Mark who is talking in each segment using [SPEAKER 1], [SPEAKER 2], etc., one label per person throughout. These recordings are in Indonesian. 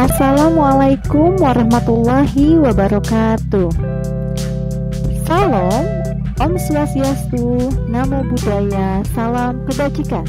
[SPEAKER 1] Assalamualaikum warahmatullahi wabarakatuh. Salam, Om Swastiastu, Namo Buddhaya, salam kebajikan,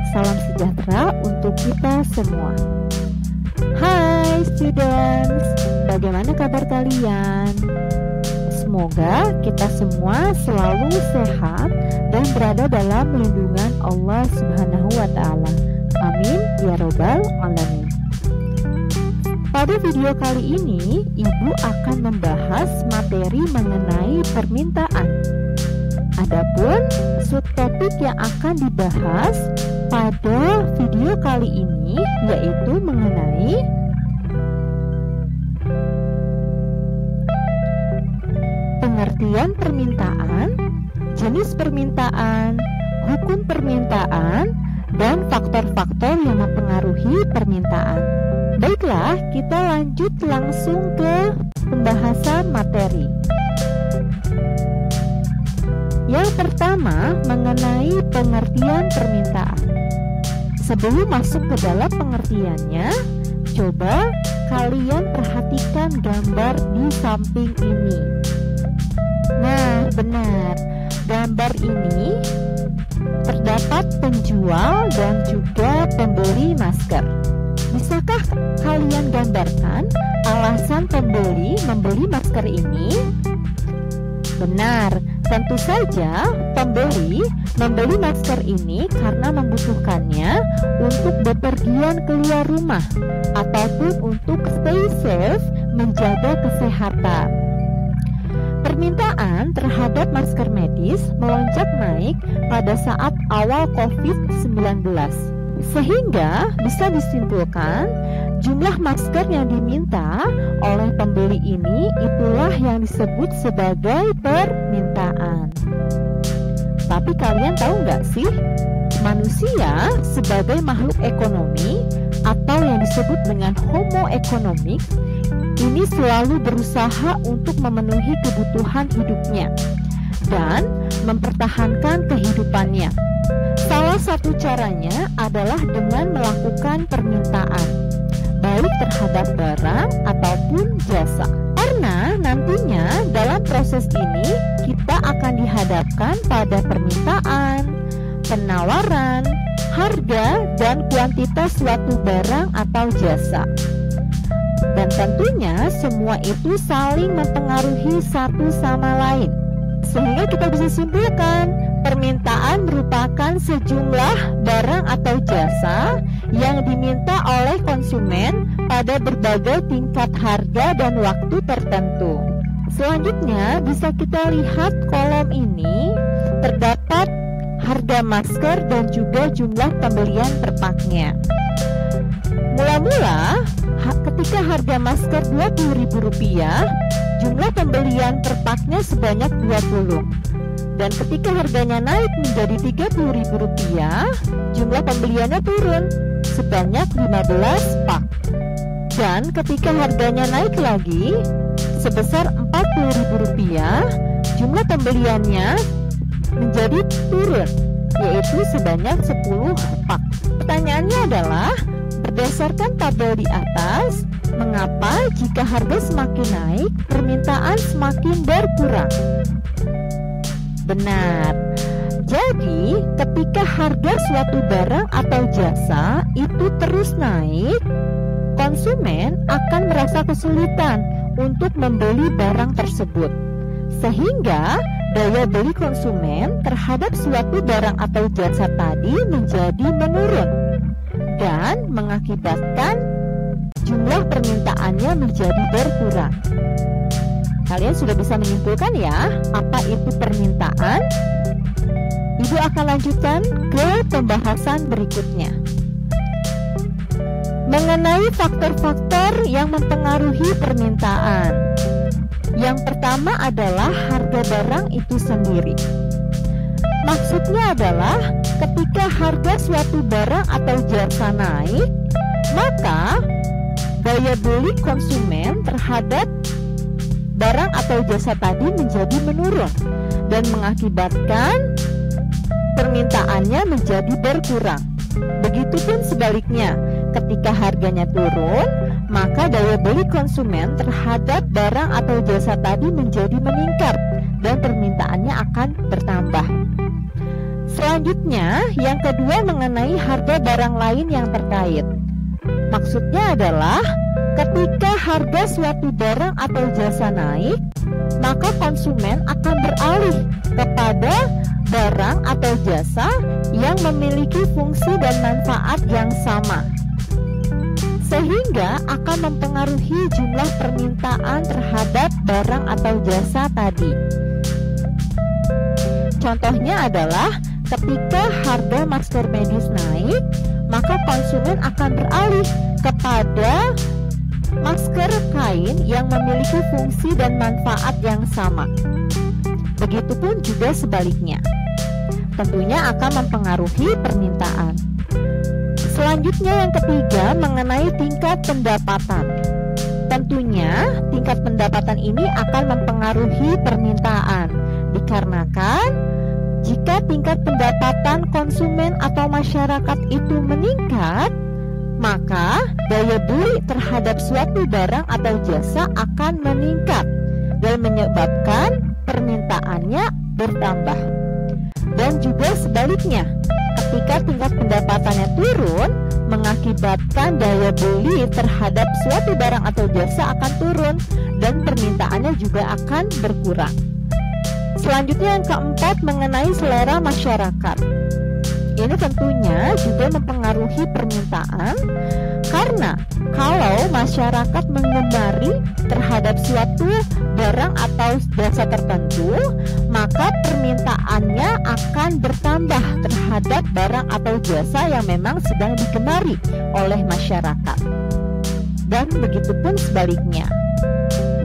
[SPEAKER 1] salam sejahtera untuk kita semua. Hai students, bagaimana kabar kalian? Semoga kita semua selalu sehat dan berada dalam lindungan Allah Subhanahu wa Ta'ala. Amin ya Robbal Alamin. Pada video kali ini, Ibu akan membahas materi mengenai permintaan. Adapun subtopik yang akan dibahas pada video kali ini yaitu mengenai pengertian permintaan, jenis permintaan, hukum permintaan, dan faktor-faktor yang mempengaruhi permintaan. Baiklah, kita lanjut langsung ke pembahasan materi. Yang pertama, mengenai pengertian permintaan. Sebelum masuk ke dalam pengertiannya, coba kalian perhatikan gambar di samping ini. Nah, benar. Gambar ini terdapat penjual dan juga pembeli masker. Bisakah kalian gambarkan alasan pembeli membeli masker ini? Benar, tentu saja pembeli membeli masker ini karena membutuhkannya untuk bepergian keluar rumah ataupun untuk stay safe, menjaga kesehatan. Permintaan terhadap masker medis melonjak naik pada saat awal COVID-19. Sehingga bisa disimpulkan jumlah masker yang diminta oleh pembeli ini itulah yang disebut sebagai permintaan. Tapi kalian tahu nggak sih, manusia sebagai makhluk ekonomi atau yang disebut dengan homo economics ini selalu berusaha untuk memenuhi kebutuhan hidupnya dan mempertahankan kehidupannya. Salah satu caranya adalah dengan melakukan permintaan, baik terhadap barang ataupun jasa. Karena nantinya dalam proses ini kita akan dihadapkan pada permintaan, penawaran, harga, dan kuantitas suatu barang atau jasa. Dan tentunya semua itu saling mempengaruhi satu sama lain. Sehingga kita bisa simpulkan, permintaan merupakan sejumlah barang atau jasa yang diminta oleh konsumen pada berbagai tingkat harga dan waktu tertentu. Selanjutnya bisa kita lihat kolom ini terdapat harga masker dan juga jumlah pembelian per paknya. Mula-mula ketika harga masker Rp20.000, jumlah pembelian per paknya sebanyak 20. Dan ketika harganya naik menjadi Rp30.000, jumlah pembeliannya turun sebanyak 15 pak. Dan ketika harganya naik lagi sebesar Rp40.000, jumlah pembeliannya menjadi turun, yaitu sebanyak 10 pak. Pertanyaannya adalah, berdasarkan tabel di atas, mengapa jika harga semakin naik, permintaan semakin berkurang? Benar. Jadi, ketika harga suatu barang atau jasa itu terus naik, konsumen akan merasa kesulitan untuk membeli barang tersebut. Sehingga daya beli konsumen terhadap suatu barang atau jasa tadi menjadi menurun dan mengakibatkan jumlah permintaannya menjadi berkurang. Kalian sudah bisa menyimpulkan ya, apa itu permintaan? Ibu akan lanjutkan ke pembahasan berikutnya. Mengenai faktor-faktor yang mempengaruhi permintaan. Yang pertama adalah harga barang itu sendiri. Maksudnya adalah ketika harga suatu barang atau jasa naik, maka daya beli konsumen terhadap barang atau jasa tadi menjadi menurun dan mengakibatkan permintaannya menjadi berkurang. Begitupun sebaliknya, ketika harganya turun, maka daya beli konsumen terhadap barang atau jasa tadi menjadi meningkat dan permintaannya akan bertambah. Selanjutnya, yang kedua mengenai harga barang lain yang terkait. Maksudnya adalah ketika harga suatu barang atau jasa naik, maka konsumen akan beralih kepada barang atau jasa yang memiliki fungsi dan manfaat yang sama, sehingga akan mempengaruhi jumlah permintaan terhadap barang atau jasa tadi. Contohnya adalah ketika harga masker medis naik, maka konsumen akan beralih kepada masker kain yang memiliki fungsi dan manfaat yang sama. Begitupun juga sebaliknya, tentunya akan mempengaruhi permintaan. Selanjutnya yang ketiga mengenai tingkat pendapatan. Tentunya tingkat pendapatan ini akan mempengaruhi permintaan, dikarenakan jika tingkat pendapatan konsumen atau masyarakat itu meningkat, maka daya beli terhadap suatu barang atau jasa akan meningkat dan menyebabkan permintaannya bertambah. Dan juga sebaliknya, ketika tingkat pendapatannya turun, mengakibatkan daya beli terhadap suatu barang atau jasa akan turun dan permintaannya juga akan berkurang. Selanjutnya yang keempat mengenai selera masyarakat. Ini tentunya juga mempengaruhi permintaan, karena kalau masyarakat mengemari terhadap suatu barang atau jasa tertentu, maka permintaannya akan bertambah terhadap barang atau jasa yang memang sedang digemari oleh masyarakat. Dan begitupun sebaliknya.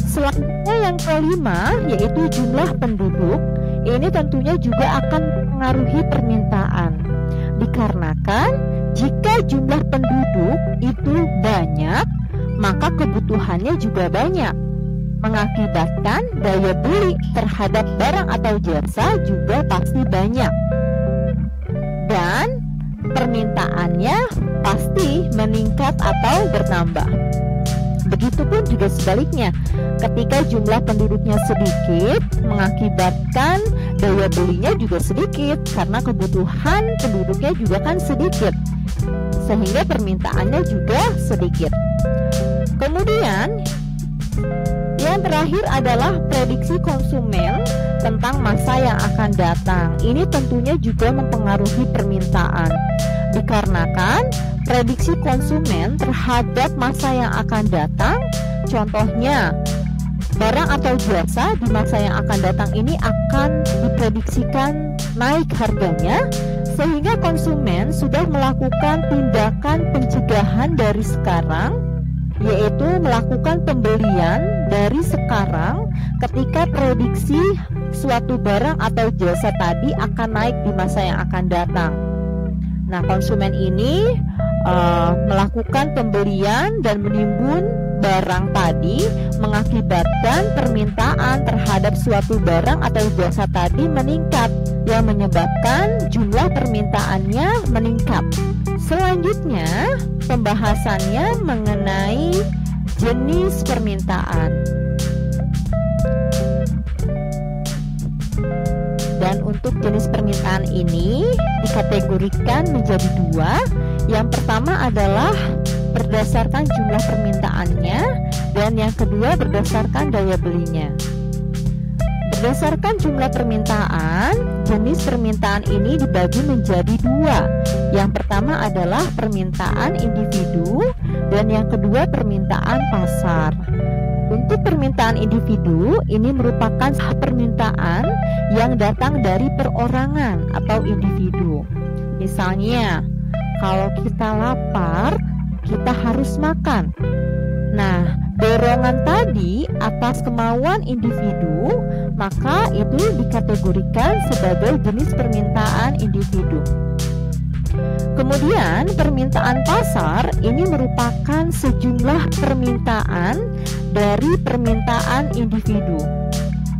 [SPEAKER 1] Selanjutnya yang kelima yaitu jumlah penduduk. Ini tentunya juga akan mempengaruhi permintaan, dikarenakan jika jumlah penduduk itu banyak, maka kebutuhannya juga banyak, mengakibatkan daya beli terhadap barang atau jasa juga pasti banyak, dan permintaannya pasti meningkat atau bertambah. Begitupun juga sebaliknya, ketika jumlah penduduknya sedikit, mengakibatkan daya belinya juga sedikit, karena kebutuhan penduduknya juga kan sedikit, sehingga permintaannya juga sedikit. Kemudian, yang terakhir adalah prediksi konsumen tentang masa yang akan datang. Ini tentunya juga mempengaruhi permintaan, dikarenakan prediksi konsumen terhadap masa yang akan datang, contohnya barang atau jasa di masa yang akan datang ini akan diprediksikan naik harganya, sehingga konsumen sudah melakukan tindakan pencegahan dari sekarang, yaitu melakukan pembelian dari sekarang ketika prediksi suatu barang atau jasa tadi akan naik di masa yang akan datang. Nah, konsumen ini melakukan pembelian dan menimbun barang tadi, mengakibatkan permintaan terhadap suatu barang atau jasa tadi meningkat, yang menyebabkan jumlah permintaannya meningkat. Selanjutnya, pembahasannya mengenai jenis permintaan. Dan untuk jenis permintaan ini dikategorikan menjadi dua. Yang pertama adalah berdasarkan jumlah permintaannya, dan yang kedua berdasarkan daya belinya. Berdasarkan jumlah permintaan, jenis permintaan ini dibagi menjadi dua. Yang pertama adalah permintaan individu, dan yang kedua permintaan pasar. Untuk permintaan individu, ini merupakan permintaan yang datang dari perorangan atau individu. Misalnya, kalau kita lapar, kita harus makan. Nah, dorongan tadi atas kemauan individu, maka itu dikategorikan sebagai jenis permintaan individu. Kemudian, permintaan pasar ini merupakan sejumlah permintaan dari permintaan individu.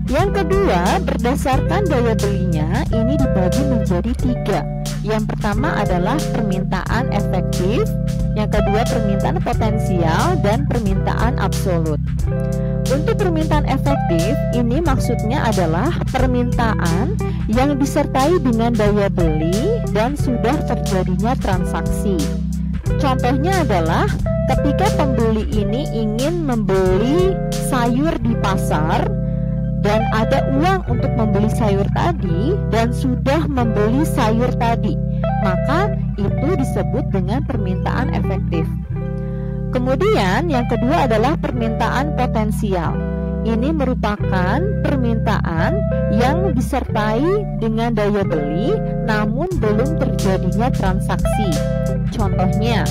[SPEAKER 1] Yang kedua, berdasarkan daya belinya, ini dibagi menjadi tiga. Yang pertama adalah permintaan efektif, Yang kedua, permintaan potensial dan permintaan absolut. Untuk permintaan efektif, ini maksudnya adalah permintaan yang disertai dengan daya beli dan sudah terjadinya transaksi. Contohnya adalah ketika pembeli ini ingin membeli sayur di pasar dan ada uang untuk membeli sayur tadi dan sudah membeli sayur tadi, maka itu disebut dengan permintaan efektif. Kemudian yang kedua adalah permintaan potensial. Ini merupakan permintaan yang disertai dengan daya beli namun belum terjadinya transaksi. Contohnya,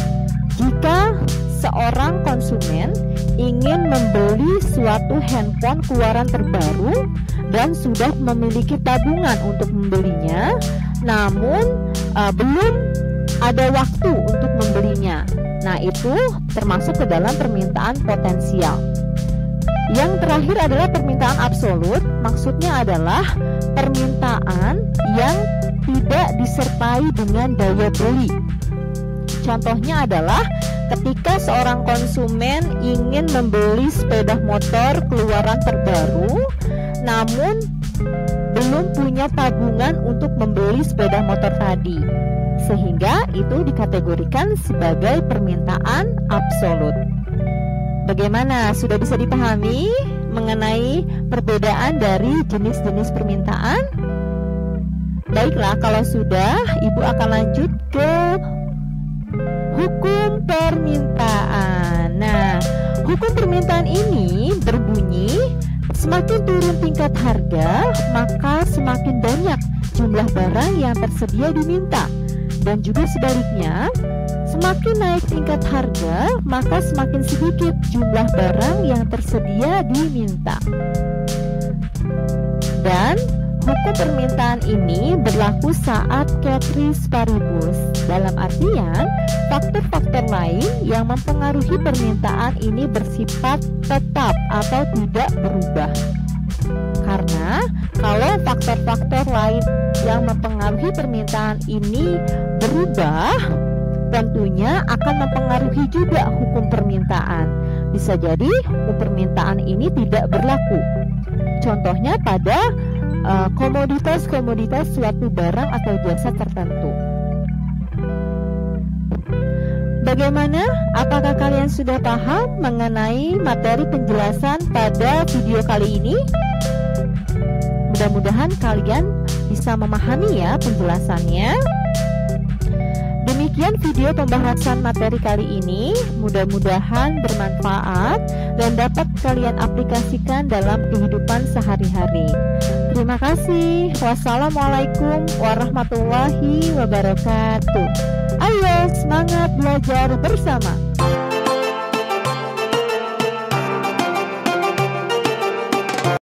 [SPEAKER 1] jika seorang konsumen ingin membeli suatu handphone keluaran terbaru dan sudah memiliki tabungan untuk membelinya, namun belum ada waktu untuk membelinya. Nah, itu termasuk ke dalam permintaan potensial. Yang terakhir adalah permintaan absolut. Maksudnya adalah permintaan yang tidak disertai dengan daya beli. Contohnya adalah ketika seorang konsumen ingin membeli sepeda motor keluaran terbaru, namun belum punya tabungan untuk membeli sepeda motor tadi, sehingga itu dikategorikan sebagai permintaan absolut. Bagaimana? Sudah bisa dipahami mengenai perbedaan dari jenis-jenis permintaan? Baiklah, kalau sudah, Ibu akan lanjut ke hukum permintaan. Nah, hukum permintaan ini berbunyi, semakin turun tingkat harga, maka semakin banyak jumlah barang yang tersedia diminta. Dan juga sebaliknya, semakin naik tingkat harga, maka semakin sedikit jumlah barang yang tersedia diminta. Dan hukum permintaan ini berlaku saat ceteris paribus, dalam artian faktor-faktor lain yang mempengaruhi permintaan ini bersifat tetap atau tidak berubah. Karena kalau faktor-faktor lain yang mempengaruhi permintaan ini berubah, tentunya akan mempengaruhi juga hukum permintaan. Bisa jadi hukum permintaan ini tidak berlaku. Contohnya pada komoditas-komoditas suatu barang atau jasa tertentu. Bagaimana? Apakah kalian sudah paham mengenai materi penjelasan pada video kali ini? Mudah-mudahan kalian bisa memahami ya penjelasannya. Demikian video pembahasan materi kali ini. Mudah-mudahan bermanfaat dan dapat kalian aplikasikan dalam kehidupan sehari-hari. Terima kasih. Wassalamualaikum warahmatullahi wabarakatuh. Ayo semangat belajar bersama.